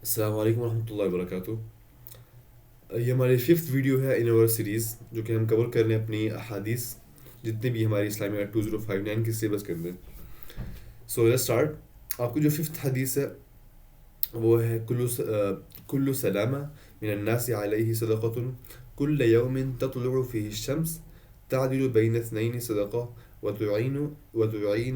अस्सलाम वालेकुम रहमतुल्लाहि व बरकातुहू। ये हमारी फिफ्थ वीडियो है इन आवर सीरीज़, जो कि हम कवर कर रहे हैं अपनी अहादीस जितने भी हमारी इस्लामिया 2059 के सिलेबस के अंदर। So let's start. आपको जो फिफ्थ हदीस है वो है कुल्लु सलामा मिनन नासि अलैहि सदक़तुन कुल्ल यौमिन तत्लुउ फीहि शम्स तादिलु बैन इत्नैनि सदक़ह वतुईन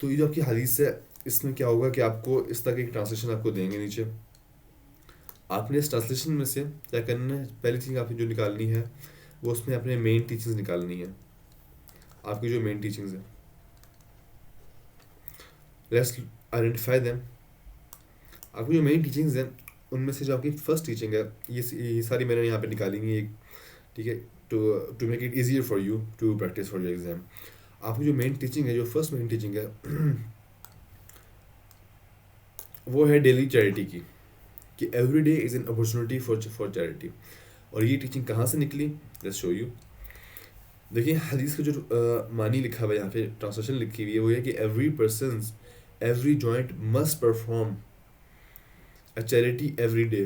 तो ये जो आपकी हदीस है, इसमें क्या होगा कि आपको इस तरह की ट्रांसलेशन आपको देंगे नीचे। आपने इस ट्रांसलेशन में से क्या करना है, पहली चीज़ आपने जो निकालनी है वो उसमें अपने मेन टीचिंग्स निकालनी है। आपकी जो मेन टीचिंग्स है, लेट्स आइडेंटिफाई देम। आपकी जो मेन टीचिंग्स हैं उनमें से जो आपकी फर्स्ट टीचिंग है, ये सारी मैंने यहाँ पे निकाली हुई है, ठीक है, to to make it easier for you to practise for your exam. आपकी जो मेन टीचिंग है, जो फर्स्ट मेन टीचिंग है वो है डेली चैरिटी की, कि every day is an opportunity for charity. और ये टीचिंग कहाँ से निकली, लेट्स शो यू। देखिए हदीस का जो मानी लिखा हुआ है यहाँ पे, ट्रांसलेशन लिखी हुई है, वो है कि every person every joint must perform a charity every day.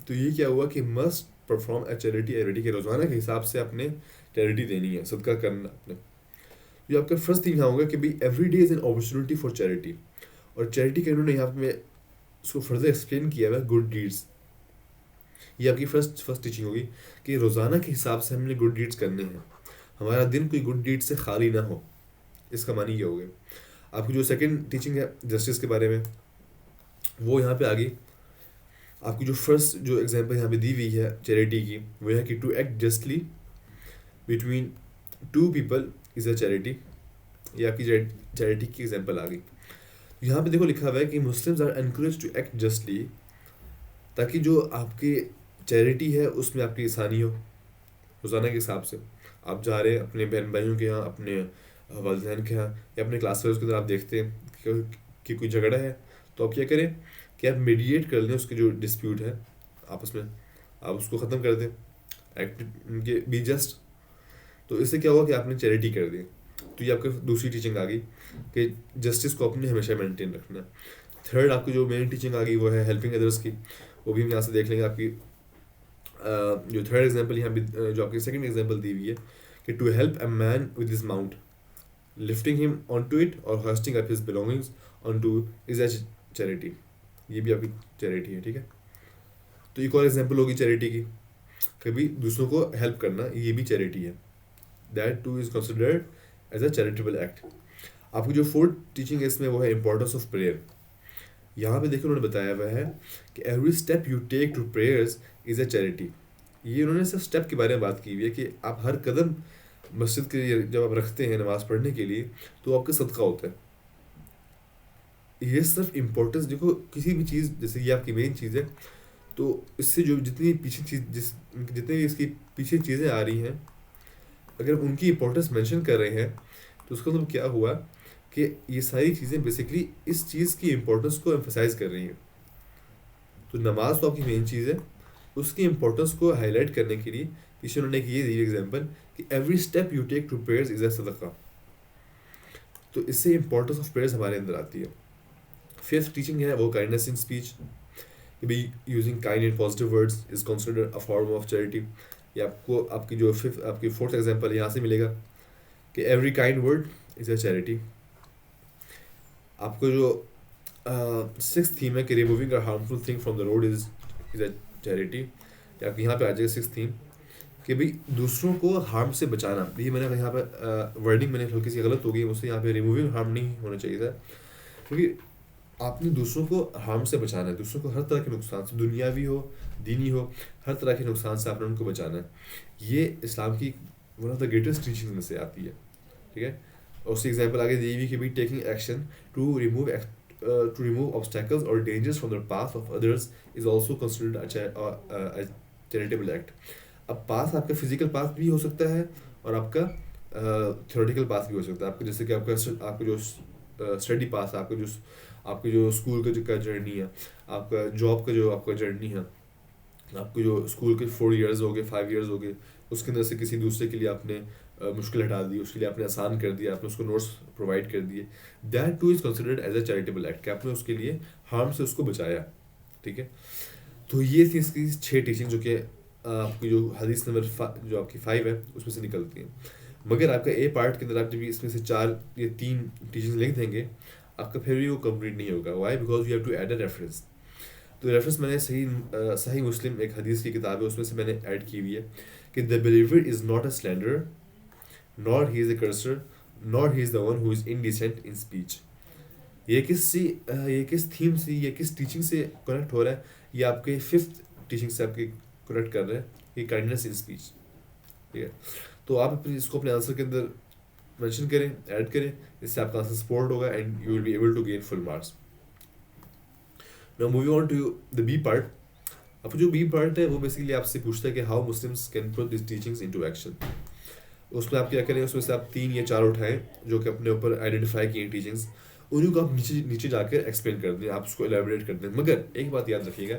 तो ये क्या हुआ कि must perform a charity every day, के रोज़ाना के हिसाब से अपने चैरिटी देनी है, सदका करना अपने। ये आपका फर्स्ट थिंग यहाँ होगा कि भाई every day is an opportunity for charity. और चैरिटी का इन्होंने यहाँ पे उसको फर्दर एक्सप्लेन किया हुआ है गुड डीड्स। ये आपकी फर्स्ट टीचिंग होगी कि रोज़ाना के हिसाब से हमने गुड डीड्स करने हैं, हमारा दिन कोई गुड डीड से खाली ना हो। इसका मानी ये हो गया। आपकी जो सेकंड टीचिंग है जस्टिस के बारे में, वो यहाँ पे आ गई। आपकी जो फर्स्ट जो एग्जांपल यहाँ पे दी हुई है चैरिटी की, वो है कि to act justly between two people is a charity. ये आपकी चैरिटी की एग्जांपल आ गई। यहाँ पे देखो लिखा हुआ है कि Muslims are encourage to act justly, ताकि जो आपकी चैरिटी है उसमें आपकी आसानी हो। रोज़ाना के हिसाब से आप जा रहे हैं अपने बहन भाइयों के यहाँ, अपने वालिदैन के यहाँ, या अपने क्लास फेलोज के अंदर आप देखते हैं कि कोई झगड़ा है, तो आप क्या करें कि आप मीडिएट कर लें उसके जो डिस्प्यूट है आपस में, आप उसको ख़त्म कर दें, एक्ट उनके बी जस्ट। तो इससे क्या हुआ कि आपने चैरिटी कर दी। तो ये आपकी दूसरी टीचिंग आ गई कि जस्टिस को अपने हमेशा मेंटेन रखना है। थर्ड आपकी जो मेन टीचिंग आ गई वो है हेल्पिंग अदर्स की। वो भी हम यहाँ से देख लेंगे। आपकी जो थर्ड एग्जांपल यहाँ भी जो आपकी सेकंड एग्जांपल दी हुई है कि to help a man with his mount lifting him on to it और hoisting up his belongings on to is a charity. ये भी आपकी चैरिटी है, ठीक है। तो एक और एग्जांपल होगी चैरिटी की, कभी दूसरों को हेल्प करना, ये भी चैरिटी है। That too is considered as a charitable act. आपकी जो फोर्थ टीचिंग है इसमें वो है इंपॉर्टेंस ऑफ प्रेयर। यहाँ पे देखिए उन्होंने बताया हुआ है कि every step you take to prayers is a charity. ये उन्होंने सिर्फ स्टेप के बारे में बात की हुई है कि आप हर कदम मस्जिद के लिए जब आप रखते हैं नमाज़ पढ़ने के लिए, तो आपका सदका होता है। ये सिर्फ इम्पोर्टेंस देखो, किसी भी चीज़ जैसे ये आपकी मेन चीज़ है, तो इससे जो जितनी पीछे चीज़ जितनी भी इसकी पीछे चीज़ें आ रही हैं, अगर उनकी इम्पोर्टेंस मेंशन कर रहे हैं, तो उसका मतलब क्या हुआ कि ये सारी चीज़ें बेसिकली इस चीज़ की इम्पोर्टेंस को एम्फसाइज कर रही हैं। तो नमाज तो आपकी मेन चीज़ है, उसकी इम्पोर्टेंस को हाईलाइट करने के लिए पीछे उन्होंने एक ये दी एग्जांपल कि every step you take to prayers is a सदका। तो इससे इम्पोर्टेंस ऑफ प्रेयर्स हमारे अंदर आती है। फिफ्थ टीचिंग है वो काइंडनेस इन स्पीच, कि भाई using kind and positive words is considered a form of charity. ये आपको आपकी जो आपकी फोर्थ एग्जांपल यहाँ से मिलेगा कि every kind word is a charity. आपको जो सिक्स थीम है कि removing a harmful thing from the road is a charity. आपकी यहाँ पे आ जाएगा सिक्स थीम कि भाई दूसरों को हार्म से बचाना। ये मैंने यहाँ पे वर्डिंग मैंने हल्की सी गलत हो गई मुझसे, यहाँ पे रिमूविंग हार्म नहीं होना चाहिए था, क्योंकि आपने दूसरों को हार्म से बचाना है, दूसरों को हर तरह के नुकसान से, दुनियावी हो दीनी हो, हर तरह के नुकसान से आपने उनको बचाना है। ये इस्लाम की one of the greatest teaching में से आती है, ठीक है। और उसकी एग्जाम्पल आगे दी हुई कि भाई taking action to remove obstacles और dangers from the path of others is also considered a charitable act. अब पाथ आपका फिजिकल पाथ भी हो सकता है और आपका थ्योरेटिकल पाथ भी हो सकता है। आपका जैसे कि आपका जो स्टडी पास है, आपके जो स्कूल का जर्नी है, आपका जॉब का जो आपका जर्नी है, आपको जो स्कूल के 4 ईयर्स हो गए, 5 ईयर्स हो गए, उसके अंदर से किसी दूसरे के लिए आपने मुश्किल हटा दी, उसके लिए आपने आसान कर दिया, आपने उसको नोट्स प्रोवाइड कर दिए, that too is considered as a charitable act, कि आपने उसके लिए हार्म से उसको बचाया, ठीक है। तो ये थी इसकी 6 टीचिंग जो कि आपकी जो हदीस नंबर जो आपकी 5 है उसमें से निकलती है। मगर आपका ए पार्ट के अंदर आप जब इसमें से 4 या 3 टीचिंग लिख देंगे, आपका फिर भी वो कंप्लीट नहीं होगा। Why? Because you have to add a reference. तो रेफरेंस मैंने सही मुस्लिम एक हदीस की किताब है उसमें से मैंने ऐड की हुई है कि the believer is not a slanderer, nor he is a curser, nor he is the one who is indecent in speech. ये किस थीम से, ये किस टीचिंग से कनेक्ट हो रहा है? ये आपके 5th टीचिंग से आपके कनेक्ट कर रहा है, ये काइंडनेस इन स्पीच, ठीक है। तो आप इसको अपने आंसर के अंदर मेंशन करें, ऐड करें, इससे आपका आंसर सपोर्ट होगा and you will be able to gain full marks. Now moving on to the b part. अब जो बी पार्ट है वो बेसिकली आपसे पूछता है कि how Muslims can put this teachings into action. उसमें आप क्या करें, उसमें से आप 3 या 4 उठाएं जो कि अपने ऊपर आइडेंटिफाई किए टीचिंग्स, उन्हीं को आप नीचे नीचे जाकर एक्सप्लेन कर दें, आप उसको एलेबोरेट कर दें। मगर एक बात याद रखिएगा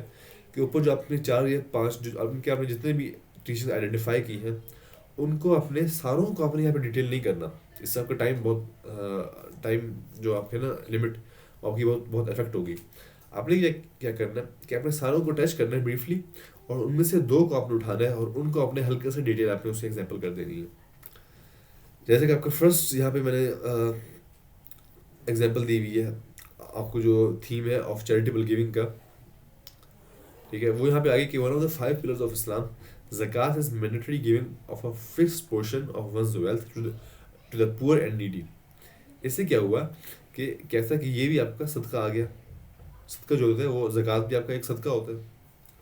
कि ऊपर जो आपने 4 या 5 जो आपने जितने भी टीचिंग्स आइडेंटिफाई की हैं, उनको अपने सारों को आपने यहाँ पे डिटेल नहीं करना। इससे आपका टाइम जो आपके ना लिमिट आपकी बहुत बहुत इफेक्ट होगी। आपने क्या क्या करना है कि आपने सारों को टच करना है ब्रीफली, और उनमें से 2 को आपने उठाना है और उनको अपने हल्के से डिटेल आपने उससे एग्जाम्पल कर देनी है। जैसे कि आपका फर्स्ट यहाँ पे मैंने एग्जाम्पल दी हुई है, आपको जो थीम है ऑफ चैरिटेबल गिविंग का, ठीक है, वो यहाँ पे आगे कि one of the 5 pillars of Islam ज़कात is mandatory giving of a fixed portion of one's wealth to the poor and needy. इससे क्या हुआ कि कैसा कि ये भी आपका सदका आ गया। सदका जो होता है वो ज़कात भी आपका एक सदका होता है,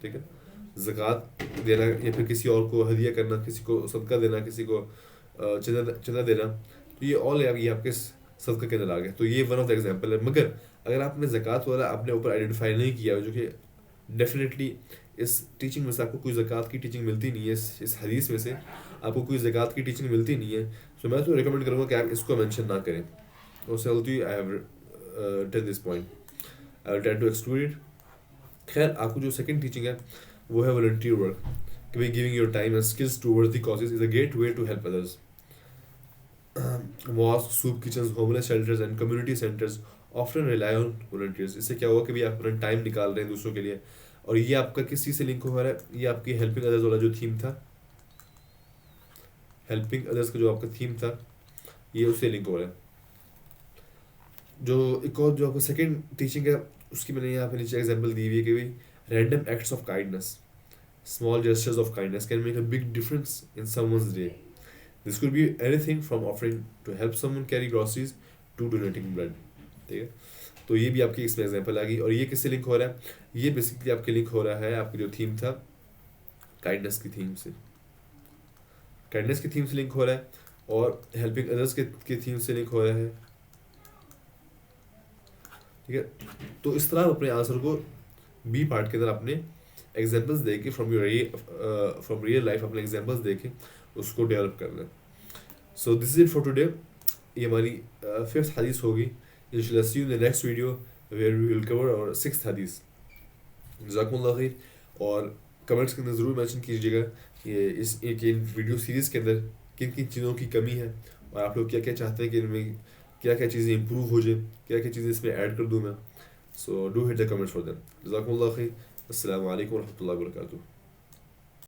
ठीक है। ज़कात देना या फिर किसी और को हदिया करना, किसी को सदका देना, किसी को चंदा देना, तो ये ऑल ये आपके सदका के अंदर आ गया। तो ये वन ऑफ द एग्जाम्पल है। मगर अगर आपने ज़कात वाला अपने ऊपर आइडेंटिफाई नहीं किया, जो कि डेफिनेटली इस टीचिंग में से आपको कोई ज़कात की टीचिंग मिलती नहीं है, इस हदीस में से आपको कोई ज़कात की टीचिंग मिलती नहीं है, तो मैं तो रिकमेंड करूँगा कि आप इसको मेंशन ना करें। और I have tell this point, I will try to exclude it. खैर, आपको जो सेकंड टीचिंग है वो है वॉलंटियर वर्क, कि भाई giving your time and skills towards the causes is a great way to help others. Mosque, soup kitchens, homeless shelters and community centres often rely on volunteers. इससे क्या हुआ कि भाई आप अपना टाइम निकाल रहे हैं दूसरों के लिए, और ये आपका किस चीज़ से लिंक हो रहा है? ये आपकी हेल्पिंग अदर्स वाला जो थीम था, हेल्पिंग अदर्स का जो आपका थीम था, ये उससे लिंक हो रहा है। जो एक और जो आपका सेकंड टीचिंग है उसकी मैंने यहाँ पे नीचे एग्जांपल दी हुई है कि भाई random acts of kindness, small gestures of kindness can make a big difference in someone's day. This could be anything from offering to help someone carry groceries to donating blood, ठीक है। तो ये भी आपकी इसमें एग्जांपल आ गई। और ये किससे लिंक हो रहा है? ये बेसिकली आपके लिंक हो रहा है आपकी जो थीम था काइंडनेस की थीम से, काइंडनेस की थीम से लिंक हो रहा है, और हेल्पिंग अदर्स के थीम से लिंक हो रहा है, ठीक है। तो इस तरह आप अपने आंसर को बी पार्ट के अंदर अपने एग्जांपल्स देके फ्रॉम रियल लाइफ अपने एग्जांपल्स देके उसको डेवलप करना है। So this is it for today. ये हमारी 5th हदीस होगी। इंशाल्लाह see you in the next video where we will cover our 6th हदीस। जज़ाकुमुल्लाह खैर। और कमेंट्स के अंदर ज़रूर मेंशन कीजिएगा कि इन वीडियो सीरीज़ के अंदर किन किन चीज़ों की कमी है, और आप लोग क्या क्या चाहते हैं कि इनमें क्या क्या चीज़ें इंप्रूव हो जाए, क्या क्या चीज़ें इसमें ऐड कर दूँ मैं। So do hit the comments for them. जज़ाकुमुल्लाह खैर। अस्सलामु अलैकुम व रहमतुल्लाहि व बरकातुहू।